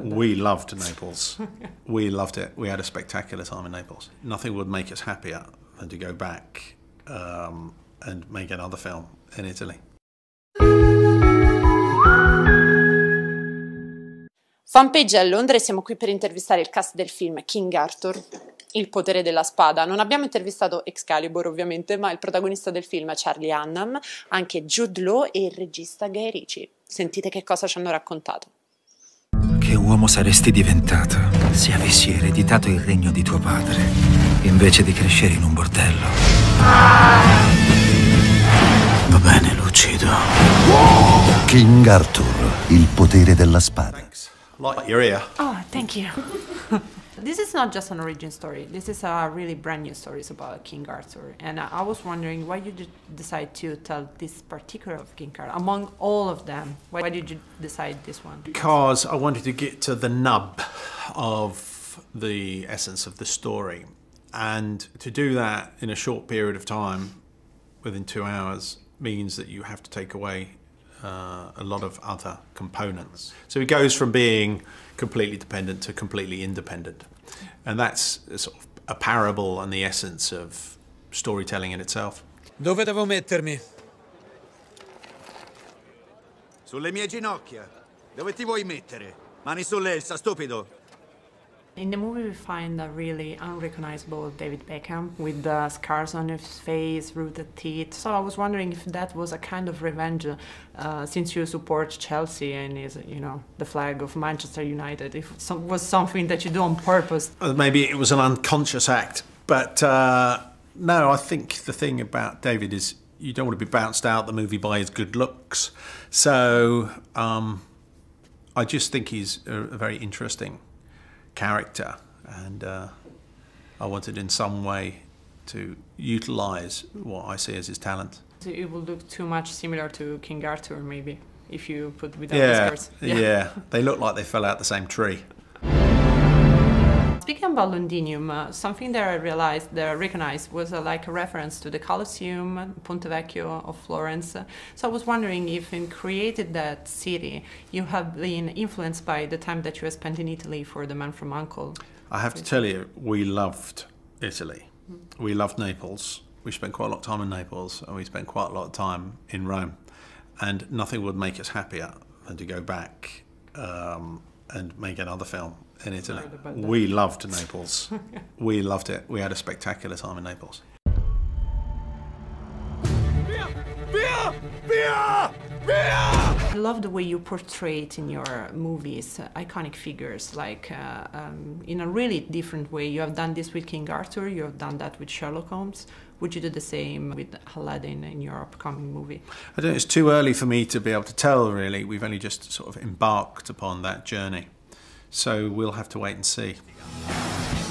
We loved Naples. We loved it. We had a spectacular time in Naples. Nothing would make us happier than to go back and make another film in Italy. Fanpage a Londra e siamo qui per intervistare il cast del film King Arthur, il potere della spada. Non abbiamo intervistato Excalibur ovviamente, ma il protagonista del film è Charlie Hunnam, anche Jude Law e il regista Guy Ritchie. Sentite che cosa ci hanno raccontato. Che uomo saresti diventato se avessi ereditato il regno di tuo padre, invece di crescere in un bordello? Va bene, lo uccido. King Arthur, il potere della spada. Thanks. Like your ear. Oh, thank you. This is not just an origin story. This is a really brand new stories about King Arthur. And I was wondering why you did decide to tell this particular of King Arthur among all of them. Why did you decide this one? Because I wanted to get to the nub of the essence of the story. And to do that in a short period of time, within 2 hours, means that you have to take away a lot of other components. So it goes from being completely dependent to completely independent. And that's sort of a parable and the essence of storytelling in itself. Dove devo mettermi? Sulle mie ginocchia. Dove ti vuoi mettere? Mani sull'elsa, stupido. In the movie we find a really unrecognizable David Beckham with the scars on his face, rooted teeth. So I was wondering if that was a kind of revenge, since you support Chelsea and is, you know, the flag of Manchester United. If it was something that you do on purpose. Maybe it was an unconscious act, but no, I think the thing about David is you don't want to be bounced out the movie by his good looks. So I just think he's a very interesting character, and I wanted in some way to utilise what I see as his talent. So it will look too much similar to King Arthur, maybe, if you put without the scars. Yeah, they look like they fell out the same tree. Speaking about Londinium, something that I recognized was like a reference to the Colosseum, Ponte Vecchio of Florence. So I was wondering if in creating that city, you have been influenced by the time that you have spent in Italy for The Man from UNCLE. I have to tell you, we loved Italy. We loved Naples. We spent quite a lot of time in Naples, and we spent quite a lot of time in Rome. And nothing would make us happier than to go back and make another film in Italy. We loved Naples. We loved it. We had a spectacular time in Naples. I love the way you portray it in your movies, iconic figures, like in a really different way. You have done this with King Arthur, you have done that with Sherlock Holmes. Would you do the same with Aladdin in your upcoming movie? I don't know, it's too early for me to be able to tell, really. We've only just sort of embarked upon that journey. So we'll have to wait and see.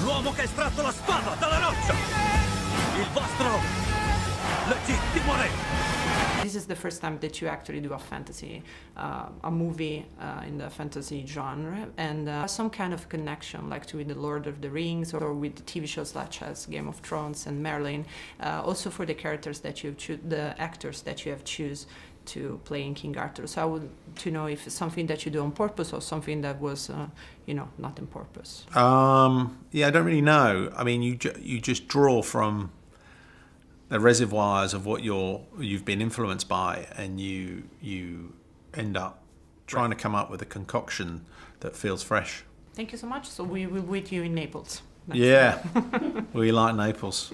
L'uomo che ha estratto la spada dalla roccia! Il vostro legittimo re! This is the first time that you actually do a fantasy, a movie in the fantasy genre, and some kind of connection, like with The Lord of the Rings or with TV shows such as Game of Thrones and Merlin. Also for the characters that you choose, the actors that you have choose to play in King Arthur. So I would to know if it's something that you do on purpose or something that was, you know, not on purpose. Yeah, I don't really know. I mean, you just draw from the reservoirs of what you've been influenced by, and you end up trying to come up with a concoction that feels fresh. Thank you so much. So we will meet you in Naples. Yeah, we like Naples.